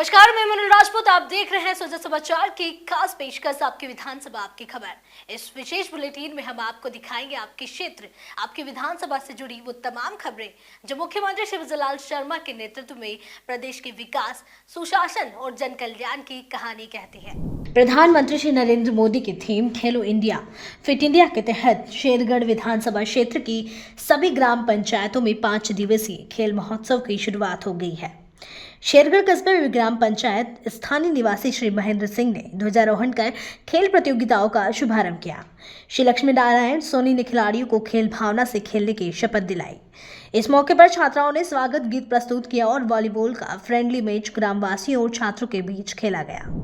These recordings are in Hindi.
नमस्कार, मैं मनोज राजपूत। आप देख रहे हैं सोचा समाचार की खास पेशकश आपकी विधानसभा आपकी खबर। इस विशेष बुलेटिन में हम आपको दिखाएंगे आपके क्षेत्र, आपकी विधानसभा से जुड़ी वो तमाम खबरें जो मुख्यमंत्री शिवराज लाल शर्मा के नेतृत्व में प्रदेश के विकास, सुशासन और जन कल्याण की कहानी कहती है। प्रधानमंत्री श्री नरेंद्र मोदी की थीम खेलो इंडिया फिट इंडिया के तहत शेरगढ़ विधानसभा क्षेत्र की सभी ग्राम पंचायतों में 5 दिवसीय खेल महोत्सव की शुरुआत हो गई है। शेरगढ़ कस्बे में ग्राम पंचायत स्थानीय निवासी श्री महेंद्र सिंह ने ध्वजारोहण कर खेल प्रतियोगिताओं का शुभारंभ किया। श्री लक्ष्मी नारायण सोनी ने खिलाड़ियों को खेल भावना से खेलने की शपथ दिलाई। इस मौके पर छात्राओं ने स्वागत गीत प्रस्तुत किया और वॉलीबॉल का फ्रेंडली मैच ग्रामवासियों और छात्रों के बीच खेला गया।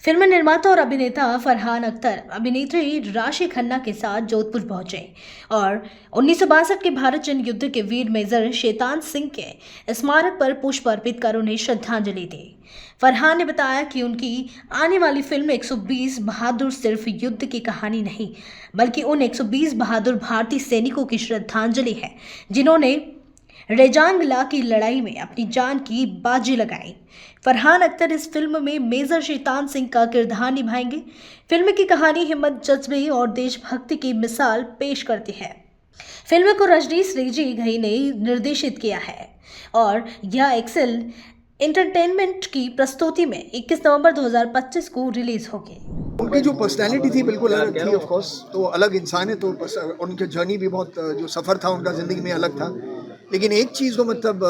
फिल्म निर्माता और अभिनेता फरहान अख्तर अभिनेत्री राशि खन्ना के साथ जोधपुर पहुंचे और 1962 के भारत चीन युद्ध के वीर मेजर शैतान सिंह के स्मारक पर पुष्प अर्पित कर उन्हें श्रद्धांजलि दी। फरहान ने बताया कि उनकी आने वाली फिल्म 120 बहादुर सिर्फ युद्ध की कहानी नहीं, बल्कि उन 120 बहादुर भारतीय सैनिकों की श्रद्धांजलि है जिन्होंने रेजांगला की लड़ाई में अपनी जान की बाजी लगाई। फरहान अख्तर इस फिल्म में मेजर शैतान सिंह का किरदार निभाएंगे। फिल्म की कहानी हिम्मत, जज्बे और देशभक्ति की मिसाल पेश करती है। फिल्म को रजनीश रेजी घई ने निर्देशित किया है और यह एक्सेल एंटरटेनमेंट की प्रस्तुति में 21 नवंबर 2025 को रिलीज होगी। उनकी जो पर्सनैलिटी थी बिल्कुल अलग थी, ऑफ कोर्स, तो अलग इंसान है, तो उनके जर्नी भी बहुत, जो सफ़र था उनका ज़िंदगी में अलग था। लेकिन एक चीज़ तो मतलब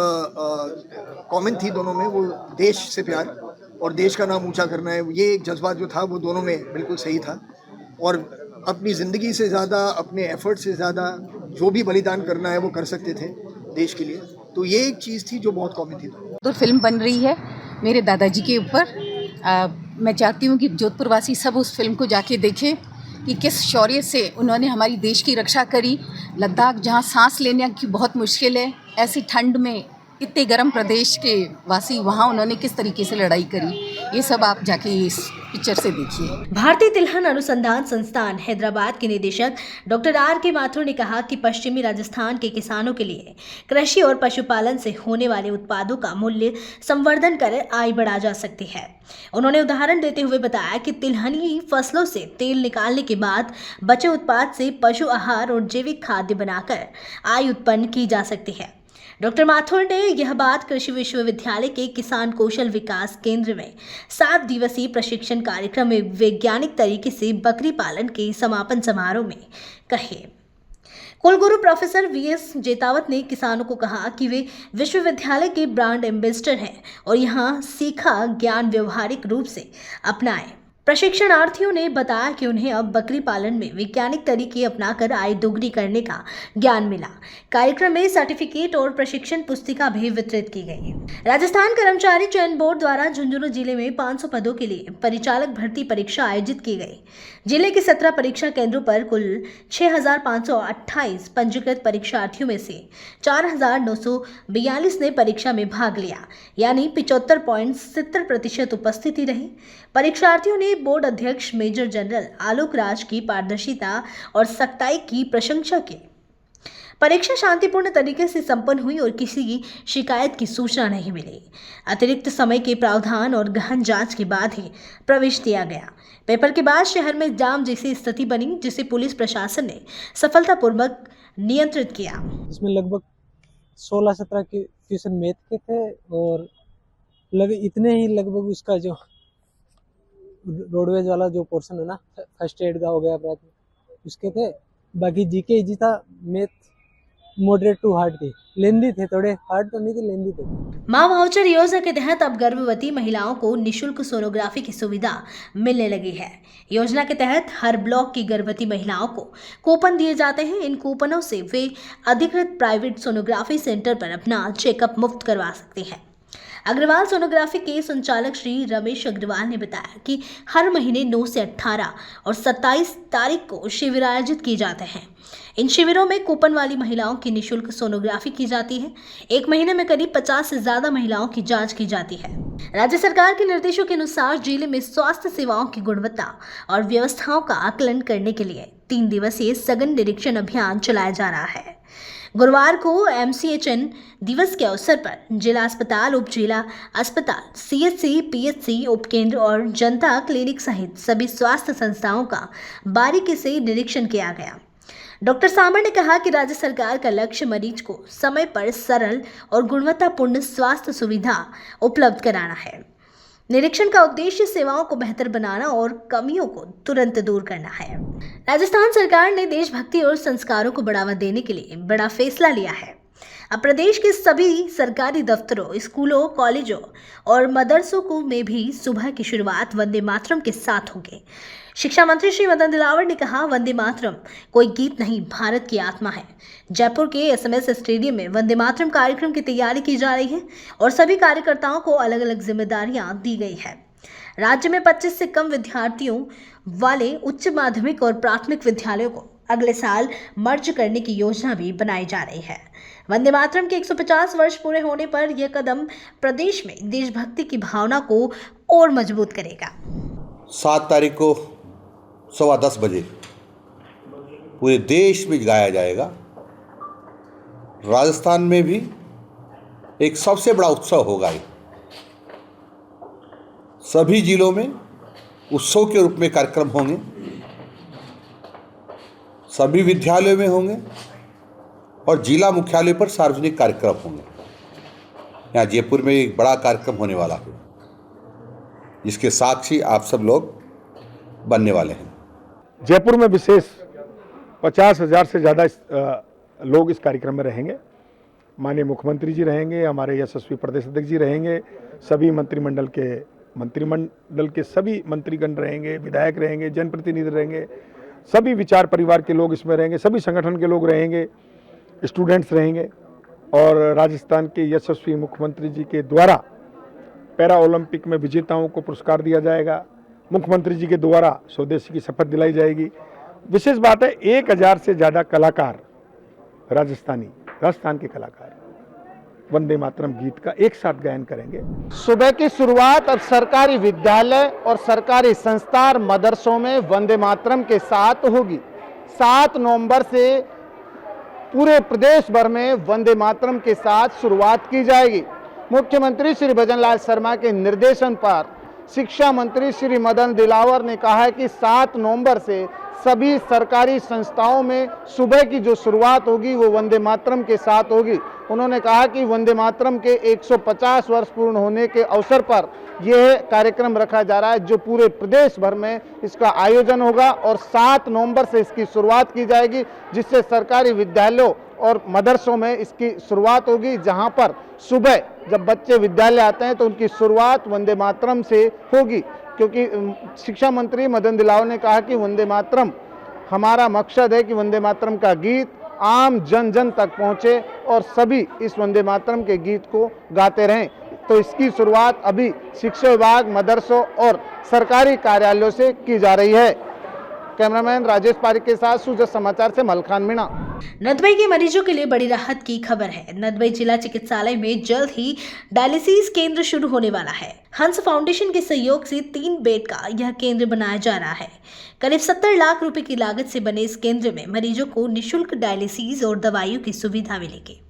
कॉमन थी दोनों में, वो देश से प्यार और देश का नाम ऊंचा करना है। ये एक जज्बा जो था वो दोनों में बिल्कुल सही था और अपनी ज़िंदगी से ज़्यादा, अपने एफर्ट से ज़्यादा जो भी बलिदान करना है वो कर सकते थे देश के लिए। तो ये एक चीज़ थी जो बहुत कॉमन थी। तो फिल्म बन रही है मेरे दादाजी के ऊपर। मैं चाहती हूँ कि जोधपुर वासी सब उस फिल्म को जाके देखें कि किस शौर्य से उन्होंने हमारी देश की रक्षा करी। लद्दाख जहाँ सांस लेने की बहुत मुश्किल है, ऐसी ठंड में इतने गर्म प्रदेश के वासी वहाँ उन्होंने किस तरीके से लड़ाई करी, ये सब आप जाके इस पिक्चर से देखिए। भारतीय तिलहन अनुसंधान संस्थान हैदराबाद के निदेशक डॉक्टर R.K. माथुर ने कहा कि पश्चिमी राजस्थान के किसानों के लिए कृषि और पशुपालन से होने वाले उत्पादों का मूल्य संवर्धन कर आय बढ़ा जा सकती है। उन्होंने उदाहरण देते हुए बताया कि तिलहनी फसलों से तेल निकालने के बाद बचे उत्पाद से पशु आहार और जैविक खाद्य बनाकर आय उत्पन्न की जा सकती है। डॉक्टर माथुर ने यह बात कृषि विश्वविद्यालय के किसान कौशल विकास केंद्र में 7 दिवसीय प्रशिक्षण कार्यक्रम में वैज्ञानिक तरीके से बकरी पालन के समापन समारोह में कही। कुलगुरु प्रोफेसर V.S. जेतावत ने किसानों को कहा कि वे विश्वविद्यालय के ब्रांड एम्बेसडर हैं और यहाँ सीखा ज्ञान व्यवहारिक रूप से अपनाएं। प्रशिक्षणार्थियों ने बताया कि उन्हें अब बकरी पालन में वैज्ञानिक तरीके अपनाकर आय दोगुनी करने का ज्ञान मिला। कार्यक्रम में सर्टिफिकेट और प्रशिक्षण पुस्तिका भी वितरित की गई। राजस्थान कर्मचारी चयन बोर्ड द्वारा झुंझुनू जिले में 500 पदों के लिए परिचालक भर्ती परीक्षा आयोजित की गई। जिले के 17 परीक्षा केंद्रों पर कुल 6,528 पंजीकृत परीक्षार्थियों में से 4,942 ने परीक्षा में भाग लिया, यानी 75.70% उपस्थिति रही। परीक्षार्थियों ने बोर्ड अध्यक्ष मेजर जनरल आलोक राज की पारदर्शिता और सख्ताई की प्रशंसा की। परीक्षा शांतिपूर्ण तरीके से संपन्न हुई और किसी शिकायत की सूचना नहीं मिली। अतिरिक्त समय के प्रावधान और गहन जांच के बाद ही प्रवेश दिया गया। पेपर के बाद शहर में जाम जैसी स्थिति बनी, जिसे पुलिस प्रशासन ने सफलतापूर्वक नियंत्रित किया। इसमें लगभग 16-17 क्वेश्चन मैथ के थे और इतने ही लगभग उसका जो रोडवेज वाला जो पोर्शन है ना, फर्स्ट एड का हो गया अपराध उसके थे। बाकी जीके इजी था, मैथ मॉडरेट टू हार्ड थी, लेंदी थे, थोड़े हार्ड तो नहीं थे, लेंदी थे। मां वाउचर योजना के तहत अब गर्भवती महिलाओं को निशुल्क सोनोग्राफी की सुविधा मिलने लगी है। योजना के तहत हर ब्लॉक की गर्भवती महिलाओं को कूपन दिए जाते हैं। इन कूपनों से वे अधिकृत प्राइवेट सोनोग्राफी सेंटर पर अपना चेकअप मुफ्त करवा सकती हैं। अग्रवाल सोनोग्राफी के संचालक श्री रमेश अग्रवाल ने बताया कि हर महीने 9 से 18 और 27 तारीख को शिविर आयोजित किए जाते हैं। इन शिविरों में कूपन वाली महिलाओं की निशुल्क सोनोग्राफी की जाती है। एक महीने में करीब 50 से ज्यादा महिलाओं की जांच की जाती है। राज्य सरकार के निर्देशों के अनुसार जिले में स्वास्थ्य सेवाओं की गुणवत्ता और व्यवस्थाओं का आकलन करने के लिए 3 दिवसीय सघन निरीक्षण अभियान चलाया जा रहा है। गुरुवार को MCHN दिवस के अवसर पर जिला अस्पताल, उप जिला अस्पताल, CHC, PHC, उपकेंद्र और जनता क्लिनिक सहित सभी स्वास्थ्य संस्थाओं का बारीकी से निरीक्षण किया गया। डॉक्टर सामर ने कहा कि राज्य सरकार का लक्ष्य मरीज को समय पर सरल और गुणवत्तापूर्ण स्वास्थ्य सुविधा उपलब्ध कराना है। निरीक्षण का उद्देश्य सेवाओं को बेहतर बनाना और कमियों को तुरंत दूर करना है। राजस्थान सरकार ने देशभक्ति और संस्कारों को बढ़ावा देने के लिए बड़ा फैसला लिया है। अब प्रदेश के सभी सरकारी दफ्तरों, स्कूलों, कॉलेजों और मदरसों में भी सुबह की शुरुआत वंदे मातरम के साथ होगी। शिक्षा मंत्री श्री मदन दिलावर ने कहा, वंदे मातरम कोई गीत नहीं, भारत की आत्मा है। जयपुर के SMS स्टेडियम में वंदे मातरम कार्यक्रम की तैयारी की जा रही है और सभी कार्यकर्ताओं को अलग अलग जिम्मेदारियां दी गई है। राज्य में 25 से कम विद्यार्थियों वाले उच्च माध्यमिक और प्राथमिक विद्यालयों को अगले साल मर्ज करने की योजना भी बनाई जा रही है। वंदे मातरम के 150 वर्ष पूरे होने पर यह कदम प्रदेश में देशभक्ति की भावना को और मजबूत करेगा। 7 तारीख को 10:15 बजे पूरे देश में गाया जाएगा। राजस्थान में भी एक सबसे बड़ा उत्सव होगा। सभी जिलों में उत्सव के रूप में कार्यक्रम होंगे, सभी विद्यालयों में होंगे और जिला मुख्यालय पर सार्वजनिक कार्यक्रम होंगे। यहाँ जयपुर में एक बड़ा कार्यक्रम होने वाला है, जिसके साक्षी आप सब लोग बनने वाले हैं। जयपुर में विशेष 50,000 से ज़्यादा लोग इस कार्यक्रम में रहेंगे। माननीय मुख्यमंत्री जी रहेंगे, हमारे यशस्वी प्रदेश अध्यक्ष जी रहेंगे, सभी मंत्रिमंडल के सभी मंत्रीगण रहेंगे, विधायक रहेंगे, जनप्रतिनिधि रहेंगे, सभी विचार परिवार के लोग इसमें रहेंगे, सभी संगठन के लोग रहेंगे, स्टूडेंट्स रहेंगे और राजस्थान के यशस्वी मुख्यमंत्री जी के द्वारा पैरा ओलंपिक में विजेताओं को पुरस्कार दिया जाएगा। मुख्यमंत्री जी के द्वारा स्वदेशी की शपथ दिलाई जाएगी। विशेष बात है, 1000 से ज़्यादा कलाकार राजस्थान के कलाकार वंदे मातरम गीत का एक साथ गायन करेंगे। सुबह की शुरुआत अब सरकारी विद्यालय और सरकारी संस्था और मदरसों में वंदे मातरम के साथ होगी। 7 नवंबर से पूरे प्रदेश भर में वंदे मातरम के साथ शुरुआत की जाएगी। मुख्यमंत्री श्री भजनलाल शर्मा के निर्देशन पर शिक्षा मंत्री श्री मदन दिलावर ने कहा है कि 7 नवंबर से सभी सरकारी संस्थाओं में सुबह की जो शुरुआत होगी वो वंदे मातरम के साथ होगी। उन्होंने कहा कि वंदे मातरम के 150 वर्ष पूर्ण होने के अवसर पर यह कार्यक्रम रखा जा रहा है, जो पूरे प्रदेश भर में इसका आयोजन होगा और 7 नवंबर से इसकी शुरुआत की जाएगी, जिससे सरकारी विद्यालयों और मदरसों में इसकी शुरुआत होगी। जहां पर सुबह जब बच्चे विद्यालय आते हैं तो उनकी शुरुआत वंदे मातरम से होगी, क्योंकि शिक्षा मंत्री मदन दिलावर ने कहा कि वंदे मातरम, हमारा मकसद है कि वंदे मातरम का गीत आम जन जन तक पहुंचे और सभी इस वंदे मातरम के गीत को गाते रहें। तो इसकी शुरुआत अभी शिक्षा विभाग, मदरसों और सरकारी कार्यालयों से की जा रही है। कैमरामैन राजेश पारिक के साथ सुजत समाचार से मलखान मीणा। नदबई के मरीजों के लिए बड़ी राहत की खबर है। नदबई जिला चिकित्सालय में जल्द ही डायलिसिस केंद्र शुरू होने वाला है। हंस फाउंडेशन के सहयोग से 3 बेड का यह केंद्र बनाया जा रहा है। करीब 70 लाख रुपए की लागत से बने इस केंद्र में मरीजों को निःशुल्क डायलिसिस और दवाइयों की सुविधा मिलेगी।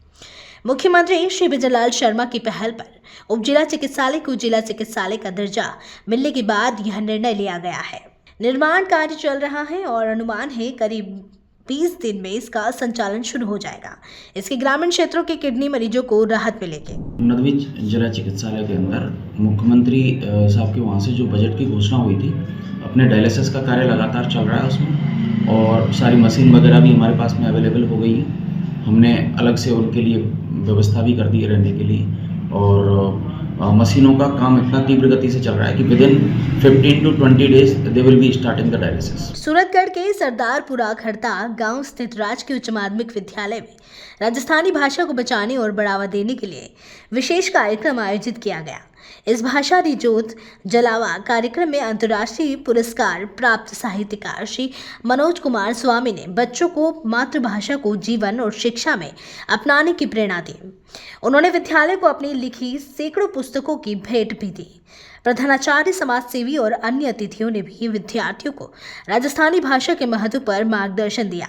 मुख्यमंत्री श्री भजनलाल शर्मा की पहल पर उप जिला चिकित्सालय को जिला चिकित्सालय का दर्जा मिलने के बाद यह निर्णय लिया गया है। निर्माण कार्य चल रहा है और अनुमान है करीब 20 दिन में इसका संचालन शुरू हो जाएगा। इसके ग्रामीण क्षेत्रों के किडनी मरीजों को राहत मिलेगी। नदबई जिला चिकित्सालय के अंदर मुख्यमंत्री साहब के वहाँ से जो बजट की घोषणा हुई थी, अपने डायलिसिस का कार्य लगातार चल रहा है उसमें, और सारी मशीन वगैरह भी हमारे पास में अवेलेबल हो गई है। हमने अलग से उनके लिए व्यवस्था भी कर दी है रहने के लिए, और मशीनों का काम इतना तीव्र गति से चल रहा है कि within 15 to 20 days they will be starting the dialysis. Suratgarh के सरदारपुरा खड़ता गांव स्थित राजकीय उच्च माध्यमिक विद्यालय में राजस्थानी भाषा को बचाने और बढ़ावा देने के लिए विशेष कार्यक्रम आयोजित किया गया। इस भाषा रिजोत जलावा कार्यक्रम में अंतर्राष्ट्रीय पुरस्कार प्राप्त साहित्यकार श्री मनोज कुमार स्वामी ने बच्चों को मातृभाषा को जीवन और शिक्षा में अपनाने की प्रेरणा दी। उन्होंने विद्यालय को अपनी लिखी सैकड़ों पुस्तकों की भेंट भी दी। प्रधानाचार्य, समाजसेवी और अन्य अतिथियों ने भी विद्यार्थियों को राजस्थानी भाषा के महत्व पर मार्गदर्शन दिया।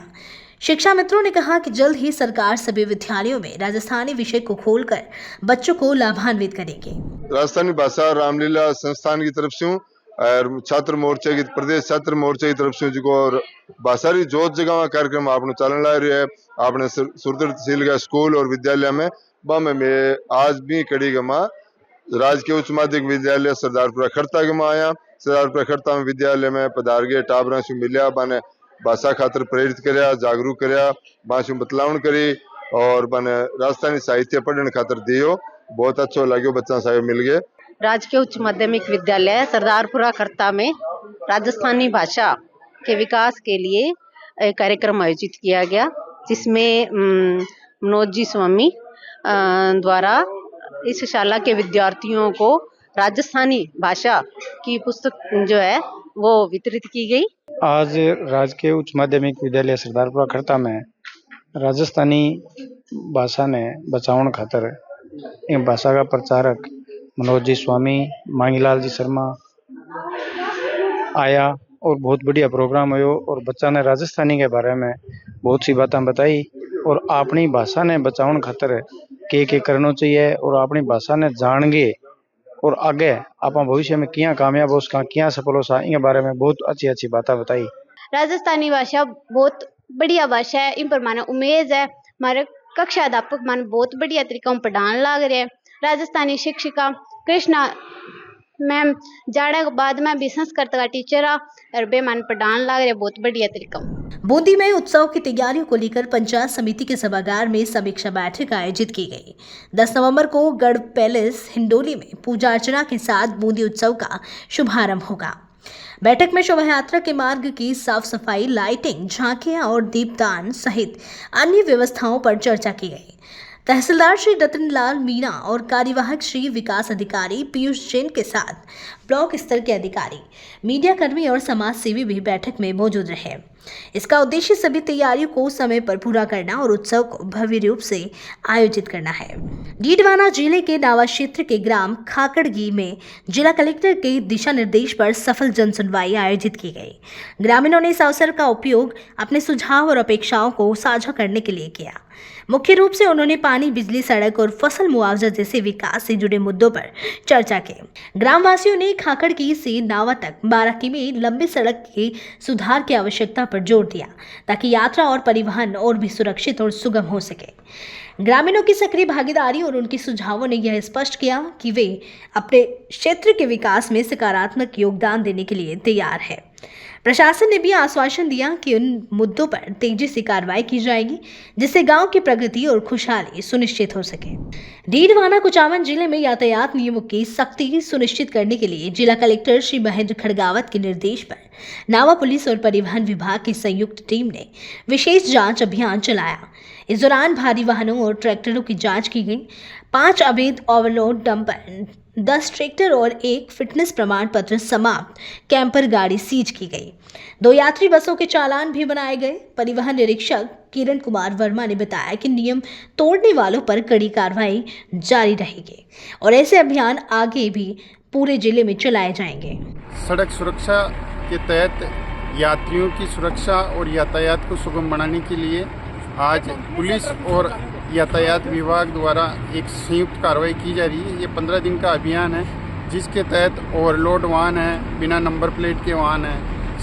शिक्षा मित्रों ने कहा कि जल्द ही सरकार सभी विद्यालयों में राजस्थानी विषय को खोलकर बच्चों को लाभान्वित करेगी। राजस्थानी भाषा रामलीला संस्थान की तरफ से और छात्र मोर्चे की प्रदेश छात्र मोर्चे की तरफ से जो भाषा री जोत जगह कार्यक्रम आपने चलन ला रही है आपने सुरदर तहसील का स्कूल और विद्यालय में मैं आज भी कड़ी गमा राजकीय उच्च माध्यमिक विद्यालय सरदारपुरा खड़ता गमा आया। सरदारपुरा खड़ता में विद्यालय में पधार गए टाबरा से मिलिया बाने भाषा खातर प्रेरित करया जागरूक करया भाषा बतलावण करी और बने राजस्थानी साहित्य पढ़ने खातर दियो। बहुत अच्छा लगे बच्चा साहब मिल गए। राजकीय उच्च माध्यमिक विद्यालय सरदारपुरा खड़ता में राजस्थानी भाषा के विकास के लिए एक कार्यक्रम आयोजित किया गया, जिसमें मनोज जी स्वामी द्वारा इस शाला के विद्यार्थियों को राजस्थानी भाषा की पुस्तक जो है वो वितरित की गई। आज राजकीय उच्च माध्यमिक विद्यालय सरदारपुरा खड़ता में राजस्थानी भाषा ने बचावन खातर इन भाषा का प्रचारक मनोज जी स्वामी, मांगीलाल जी शर्मा आया और बहुत बढ़िया प्रोग्राम हुयो और बच्चा ने राजस्थानी के बारे में बहुत सी बातें बताई और अपनी भाषा ने बचावन खातर के करना चाहिए और अपनी भाषा ने जान गए और आगे आप भविष्य में क्या कामयाब हो सका क्या सफल हो सका इन बारे में बहुत अच्छी अच्छी बातें बताई। राजस्थानी भाषा बहुत बढ़िया भाषा है, इन पर माने उम्मीद है हमारे कक्षा अध्यापक मान बहुत बढ़िया तरीका पढ़ाने लग रहे हैं। राजस्थानी शिक्षिका कृष्णा मैम जाने के बाद में भी संस्कृत का टीचर और बेमान पढ़ाने लग रहे बहुत बढ़िया तरीका। बूंदी में उत्सव की तैयारियों को लेकर पंचायत समिति के सभागार में समीक्षा बैठक आयोजित की गई। 10 नवंबर को गढ़ पैलेस हिंडोली में पूजा अर्चना के साथ बूंदी उत्सव का शुभारंभ होगा। बैठक में शोभा यात्रा के मार्ग की साफ सफाई, लाइटिंग, झांकियां और दीपदान सहित अन्य व्यवस्थाओं पर चर्चा की गई। तहसीलदार श्री रतनलाल मीणा और कार्यवाहक श्री विकास अधिकारी पीयूष जैन के साथ ब्लॉक स्तर के अधिकारी, मीडिया कर्मी और समाज सेवी भी बैठक में मौजूद रहे। इसका उद्देश्य सभी तैयारियों को समय पर पूरा करना और उत्सव को भव्य रूप से आयोजित करना है। डीडवाना जिले के नावा क्षेत्र के ग्राम खाकड़गी में जिला कलेक्टर के दिशा निर्देश पर सफल जन सुनवाई आयोजित की गई। ग्रामीणों ने इस अवसर का उपयोग अपने सुझाव और अपेक्षाओं को साझा करने के लिए किया। मुख्य रूप से उन्होंने पानी, बिजली, सड़क और फसल मुआवजा जैसे विकास से जुड़े मुद्दों पर चर्चा की। ग्रामवासियों ने खाकड़गी से नावा तक 12 किमी लंबी सड़क के सुधार की आवश्यकता पर जोर दिया ताकि यात्रा और परिवहन और भी सुरक्षित और सुगम हो सके। ग्रामीणों की सक्रिय भागीदारी और उनके सुझावों ने यह स्पष्ट किया कि वे अपने क्षेत्र के विकास में सकारात्मक योगदान देने के लिए तैयार है। प्रशासन ने भी आश्वासन दिया कि उन मुद्दों पर तेजी से कार्रवाई की जाएगी जिससे गांव की प्रगति और खुशहाली सुनिश्चित हो सके। डीडवाना कुचामन जिले में यातायात नियमों की सख्ती सुनिश्चित करने के लिए जिला कलेक्टर श्री महेंद्र खड़गावत के निर्देश पर नावा पुलिस और परिवहन विभाग की संयुक्त टीम ने विशेष जांच अभियान चलाया। इस दौरान भारी वाहनों और ट्रैक्टरों की जांच की गई। 5 अवैध ओवरलोड डंपर, 10 ट्रैक्टर और 1 फिटनेस प्रमाण पत्र समाप्त कैंपर गाड़ी सीज की गई। 2 यात्री बसों के चालान भी बनाए गए। परिवहन निरीक्षक किरण कुमार वर्मा ने बताया कि नियम तोड़ने वालों पर कड़ी कार्रवाई जारी रहेगी और ऐसे अभियान आगे भी पूरे जिले में चलाए जाएंगे। सड़क सुरक्षा के तहत यात्रियों की सुरक्षा और यातायात को सुगम बनाने के लिए आज पुलिस और यातायात विभाग द्वारा एक संयुक्त कार्रवाई की जा रही है। ये 15 दिन का अभियान है जिसके तहत ओवरलोड वाहन है, बिना नंबर प्लेट के वाहन है,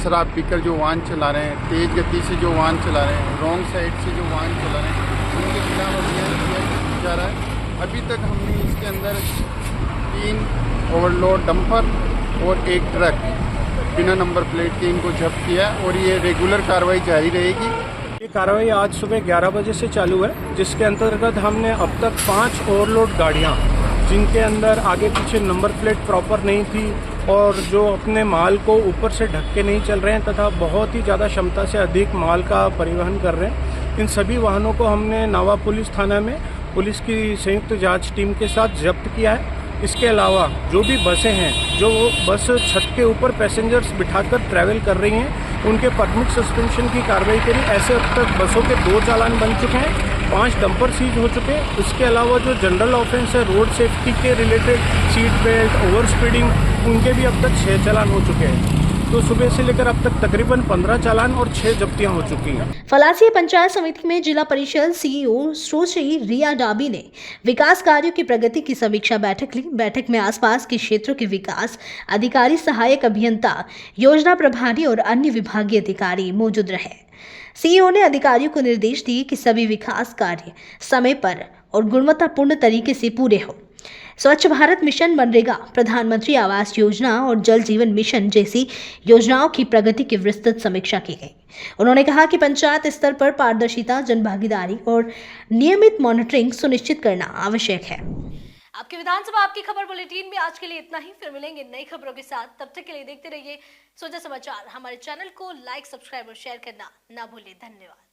शराब पीकर जो वाहन चला रहे हैं, तेज़ गति से जो वाहन चला रहे हैं, रॉन्ग साइड से जो वाहन चला रहे हैं, उनके खिलाफ अभियान किया जा रहा है। अभी तक हमने इसके अंदर 3 ओवरलोड डंपर और 1 ट्रक बिना नंबर प्लेट के इनको जब्त किया और ये रेगुलर कार्रवाई जारी रहेगी। ये कार्रवाई आज सुबह 11 बजे से चालू है, जिसके अंतर्गत हमने अब तक 5 ओवरलोड गाड़ियां जिनके अंदर आगे पीछे नंबर प्लेट प्रॉपर नहीं थी और जो अपने माल को ऊपर से ढक के नहीं चल रहे हैं तथा बहुत ही ज़्यादा क्षमता से अधिक माल का परिवहन कर रहे हैं, इन सभी वाहनों को हमने नावा पुलिस थाना में पुलिस की संयुक्त जांच टीम के साथ जब्त किया है। इसके अलावा जो भी बसें हैं, जो बस छत के ऊपर पैसेंजर्स बिठाकर ट्रैवल कर रही हैं, उनके परमिट सस्पेंशन की कार्रवाई करी। ऐसे अब तक बसों के 2 चालान बन चुके हैं, 5 डंपर सीज हो चुके हैं। इसके अलावा जो जनरल ऑफेंस है रोड सेफ्टी के related, seat belt, over speeding, उनके भी अब तक 6 चालान हो चुके हैं। तो सुबह से लेकर अब तक तकरीबन 15 चालान और 6 जब्तियां हो चुकी हैं। फलासी पंचायत समिति में जिला परिषद सीईओ सुश्री रिया डाबी ने विकास कार्यों की प्रगति की समीक्षा बैठक ली। बैठक में आसपास के क्षेत्रों के विकास अधिकारी, सहायक अभियंता, योजना प्रभारी और अन्य विभागीय अधिकारी मौजूद रहे। सीईओ ने अधिकारियों को निर्देश दिए कि सभी विकास कार्य समय पर और गुणवत्तापूर्ण तरीके से पूरे हों। स्वच्छ भारत मिशन, मनरेगा, प्रधानमंत्री आवास योजना और जल जीवन मिशन जैसी योजनाओं की प्रगति की विस्तृत समीक्षा की गई। उन्होंने कहा कि पंचायत स्तर पर पारदर्शिता, जनभागीदारी और नियमित मॉनिटरिंग सुनिश्चित करना आवश्यक है। आपकी विधानसभा आपकी खबर बुलेटिन में आज के लिए इतना ही। फिर मिलेंगे नई खबरों के साथ। तब तक के लिए देखते रहिए सोजा समाचार। हमारे चैनल को लाइक, सब्सक्राइब और शेयर करना ना भूलिए। धन्यवाद।